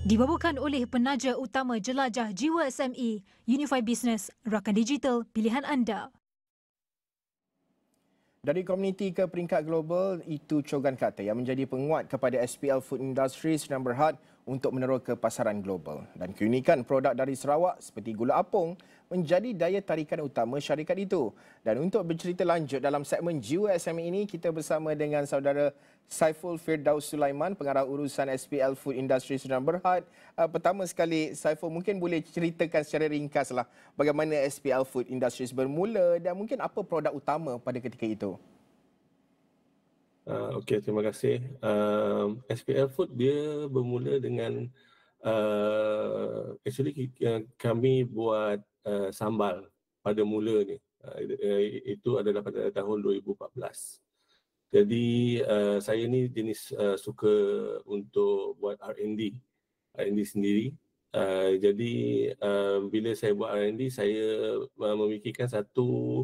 Dibawakan oleh penaja utama jelajah jiwa SME, Unify Business, rakan digital pilihan anda. Dari komuniti ke peringkat global, itu Chogan kata yang menjadi penguat kepada SPL Food Industries sedang berhad untuk menerus ke pasaran global. Dan keunikan produk dari Sarawak seperti gula apung menjadi daya tarikan utama syarikat itu. Dan untuk bercerita lanjut dalam segmen Jiwa SME ini, kita bersama dengan saudara Saiful Firdaus Sulaiman, pengarah urusan SPL Food Industries sedang berhad. Pertama sekali, Saiful, mungkin boleh ceritakan secara ringkaslah bagaimana SPL Food Industries bermula dan mungkin apa produk utama pada ketika itu. Okey, terima kasih. SPL Food dia bermula dengan kami buat sambal pada mula ni. Itu adalah pada tahun 2014. Jadi saya ni jenis suka untuk buat R&D sendiri. Jadi bila saya buat R&D, saya memikirkan satu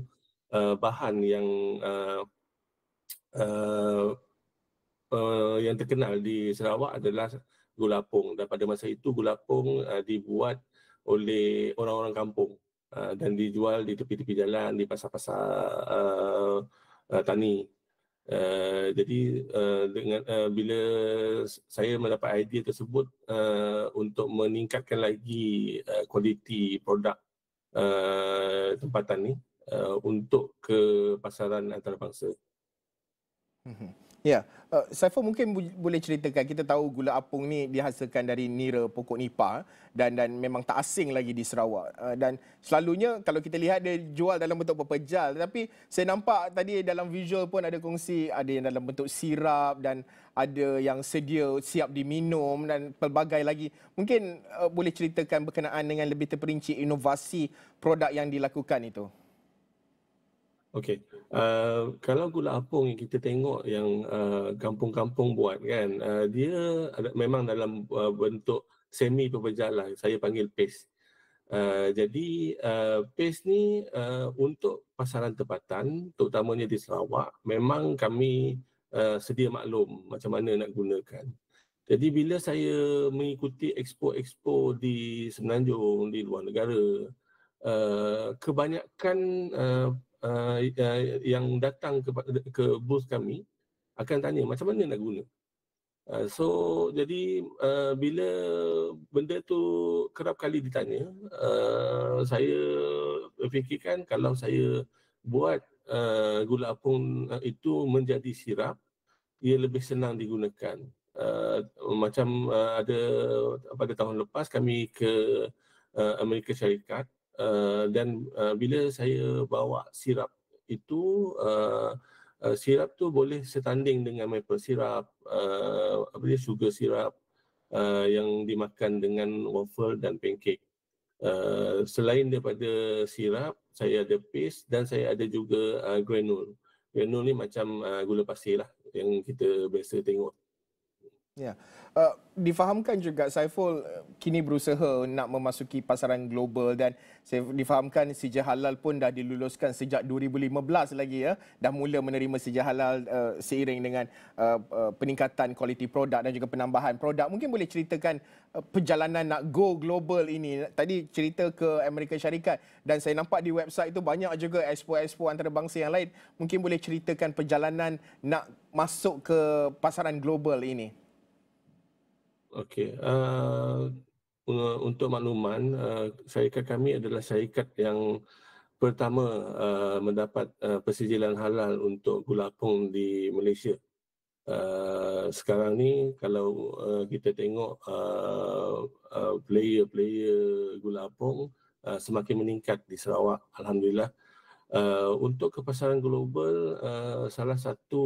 bahan yang terkenal di Sarawak adalah gula apung. Dan pada masa itu gula apung dibuat oleh orang-orang kampung dan dijual di tepi-tepi jalan, di pasar-pasar tani. Jadi bila saya mendapat idea tersebut untuk meningkatkan lagi kualiti produk tempatan ni untuk ke pasaran antarabangsa. Ya, Saiful mungkin boleh ceritakan, kita tahu gula apung ni dihasilkan dari nira pokok nipah dan memang tak asing lagi di Sarawak. Dan selalunya kalau kita lihat dia jual dalam bentuk pepejal, tetapi saya nampak tadi dalam visual pun ada kongsi, ada yang dalam bentuk sirap dan ada yang siap diminum dan pelbagai lagi. Mungkin boleh ceritakan berkenaan dengan lebih terperinci inovasi produk yang dilakukan itu. Okey, kalau gula apung yang kita tengok yang kampung-kampung buat kan, dia memang dalam bentuk semi pepejal lah, saya panggil paste. Jadi paste ni untuk pasaran tempatan, terutamanya di Sarawak, memang kami sedia maklum macam mana nak gunakan. Jadi bila saya mengikuti expo-expo di Semenanjung, di luar negara, kebanyakan yang datang ke booth kami akan tanya macam mana nak guna. Jadi bila benda tu kerap kali ditanya, saya fikirkan kalau saya buat gula apung itu menjadi sirap, ia lebih senang digunakan. Macam ada pada tahun lepas kami ke Amerika Syarikat. Dan bila saya bawa sirap itu, sirap tu boleh setanding dengan maple sirap, sugar sirap yang dimakan dengan waffle dan pancake. Selain daripada sirap, saya ada paste dan saya ada juga granule. Granule ni macam gula pasir lah yang kita biasa tengok. Ya, difahamkan juga Saiful kini berusaha nak memasuki pasaran global dan saya difahamkan sijil halal pun dah diluluskan sejak 2015 lagi ya. Dah mula menerima sijil halal seiring dengan peningkatan kualiti produk dan juga penambahan produk. Mungkin boleh ceritakan perjalanan nak go global ini. Tadi cerita ke Amerika Syarikat dan saya nampak di website itu banyak juga expo-expo antarabangsa yang lain. Mungkin boleh ceritakan perjalanan nak masuk ke pasaran global ini. Okey, untuk makluman, syarikat kami adalah syarikat yang pertama mendapat persijilan halal untuk gula apung di Malaysia. Sekarang ni kalau kita tengok player-player gula apung semakin meningkat di Sarawak, alhamdulillah. Untuk ke pasaran global, salah satu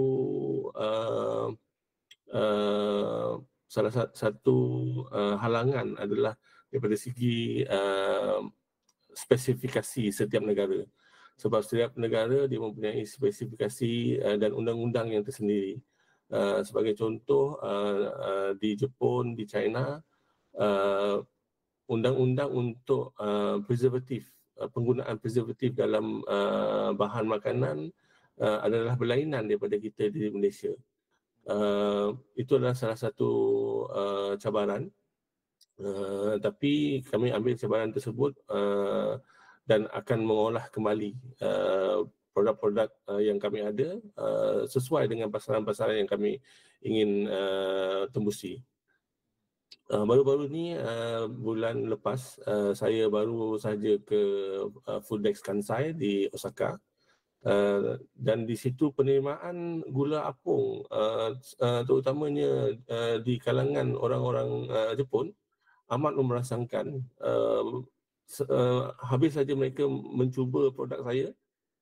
halangan adalah daripada segi spesifikasi setiap negara. Sebab setiap negara dia mempunyai spesifikasi dan undang-undang yang tersendiri. Sebagai contoh, di Jepun, di China, undang-undang untuk preservatif, penggunaan preservatif dalam bahan makanan adalah berlainan daripada kita di Malaysia. Itu adalah salah satu cabaran. Tapi kami ambil cabaran tersebut dan akan mengolah kembali produk-produk yang kami ada sesuai dengan pasaran-pasaran yang kami ingin tembusi. Baru-baru ni bulan lepas saya baru saja ke Fooddex Kansai di Osaka. Dan di situ penerimaan gula apung terutamanya di kalangan orang-orang Jepun amat memerasakan. Habis saja mereka mencuba produk saya,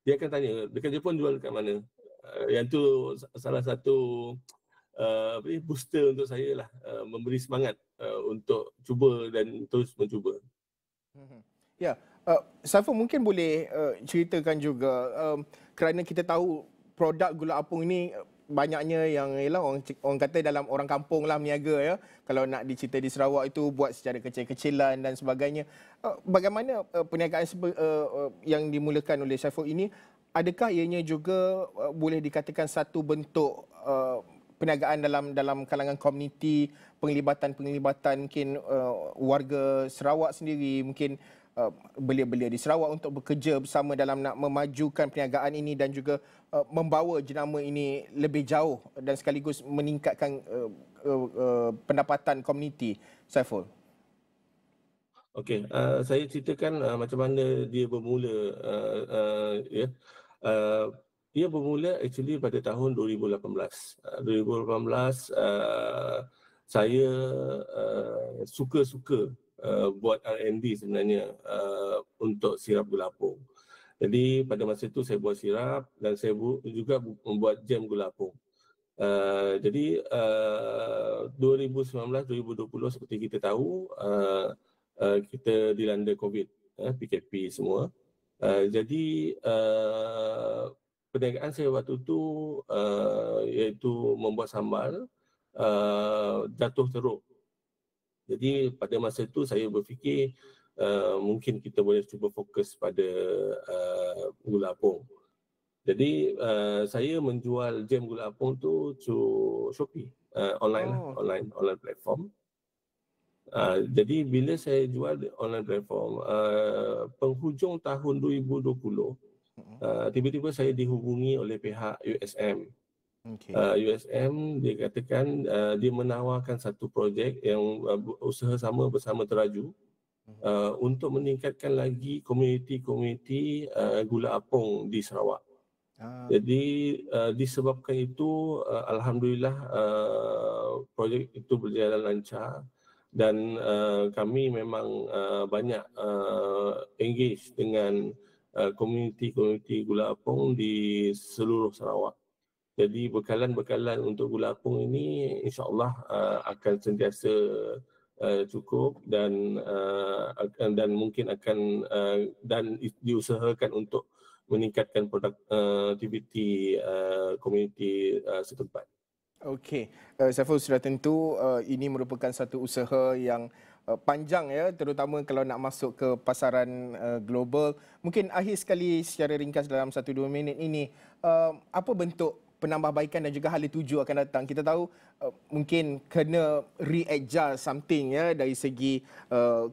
dia akan tanya, dekat Jepun jual dekat mana? Yang tu salah satu booster untuk saya lah, memberi semangat untuk cuba dan terus mencuba. Ya, Saiful mungkin boleh ceritakan juga kerana kita tahu produk gula apung ini banyaknya yang ialah orang kata dalam orang kampung lah meniaga ya. Kalau nak dicerita di Sarawak itu buat secara kecil-kecilan dan sebagainya. Bagaimana perniagaan yang dimulakan oleh Saiful ini, adakah ianya juga boleh dikatakan satu bentuk perniagaan dalam kalangan komuniti, penglibatan mungkin warga Sarawak sendiri, mungkin belia-belia di Sarawak untuk bekerja bersama dalam nak memajukan perniagaan ini dan juga membawa jenama ini lebih jauh dan sekaligus meningkatkan pendapatan komuniti. Saiful. Okey, saya ceritakan macam mana dia bermula. Dia bermula actually pada tahun 2018. 2018 saya suka-suka buat R&D sebenarnya untuk sirap gula apung. Jadi pada masa itu saya buat sirap dan saya juga membuat jam gula apung. Jadi 2019-2020 seperti kita tahu kita dilanda COVID, PKP semua. Jadi perniagaan saya waktu itu iaitu membuat sambal jatuh teruk. Jadi pada masa itu saya berfikir mungkin kita boleh cuba fokus pada gula apung. Jadi saya menjual jam gula apung tu through Shopee, online platform. Jadi bila saya jual di online platform, penghujung tahun 2020, tiba-tiba saya dihubungi oleh pihak USM. USM dia katakan dia menawarkan satu projek yang usaha sama bersama Teraju untuk meningkatkan lagi komuniti gula apung di Sarawak. Jadi disebabkan itu alhamdulillah projek itu berjalan lancar dan kami memang banyak engage dengan komuniti gula apung di seluruh Sarawak. Jadi bekalan-bekalan untuk gula apung ini insya-Allah akan sentiasa cukup dan mungkin akan dan diusahakan untuk meningkatkan produktiviti komuniti setempat. Okey, Saiful, sudah tentu ini merupakan satu usaha yang panjang ya, terutama kalau nak masuk ke pasaran global. Mungkin akhir sekali secara ringkas dalam 1-2 minit ini, apa bentuk penambahbaikan dan juga hala tuju akan datang? Kita tahu mungkin kena re-adjust something ya dari segi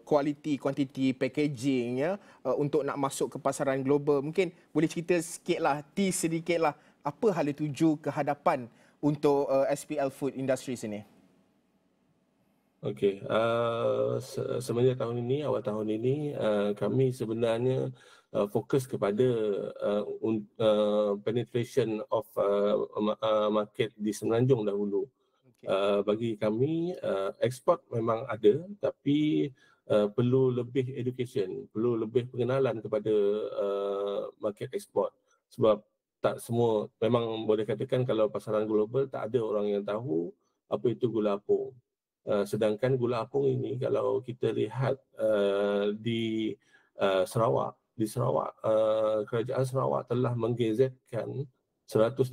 quality, quantity, packaging ya untuk nak masuk ke pasaran global. Mungkin boleh cerita sikitlah, tease sedikitlah apa hala tuju ke hadapan untuk SPL Food Industries ini. Okey, semenjak awal tahun ini kami sebenarnya fokus kepada penetration of market di Semenanjung dahulu. Bagi kami ekspor memang ada, tapi perlu lebih education, perlu lebih pengenalan kepada market ekspor. Sebab tak semua, memang boleh katakan kalau pasaran global tak ada orang yang tahu apa itu gula apung. Sedangkan gula apung ini kalau kita lihat di Sarawak, kerajaan Sarawak telah menggazetkan 150,000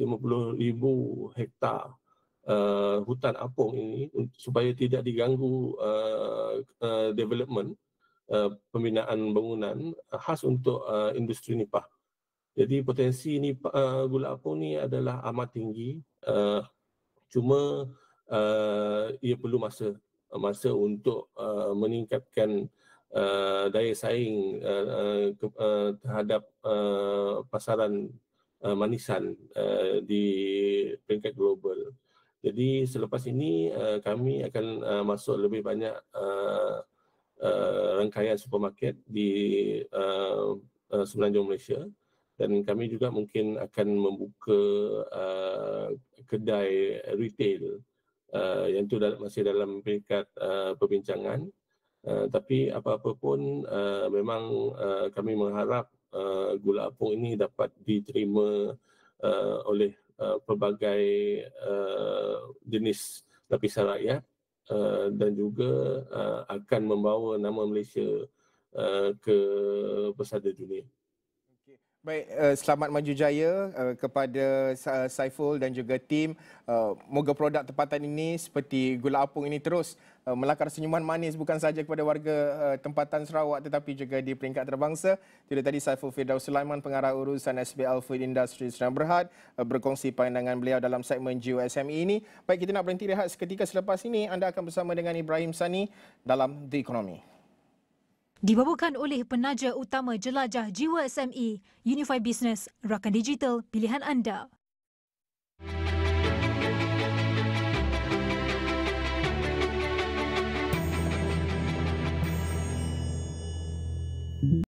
hektar hutan apung ini supaya tidak diganggu development, pembinaan bangunan khas untuk industri nipah. Jadi potensi gula apung ni adalah amat tinggi, cuma ia perlu masa masa untuk meningkatkan daya saing terhadap pasaran manisan di peringkat global. Jadi selepas ini kami akan masuk lebih banyak rangkaian supermarket di semenanjung Malaysia, dan kami juga mungkin akan membuka kedai retail yang itu masih dalam peringkat perbincangan. Tapi apa-apa pun memang kami mengharap gula apung ini dapat diterima oleh pelbagai jenis lapisan rakyat dan juga akan membawa nama Malaysia ke pesada dunia. Baik, selamat maju jaya kepada Saiful dan juga tim. Moga produk tempatan ini seperti gula apung ini terus melakar senyuman manis bukan sahaja kepada warga tempatan Sarawak tetapi juga di peringkat antarabangsa. Itu tadi Saiful Firdaus Sulaiman, pengarah urusan SBL Food Industry Sdn Bhd berkongsi pandangan beliau dalam segmen GUSME ini. Baik, kita nak berhenti rehat seketika. Selepas ini anda akan bersama dengan Ibrahim Sani dalam The Economy. Dibawakan oleh penaja utama jelajah jiwa SME, Unify Business, rakan digital pilihan anda.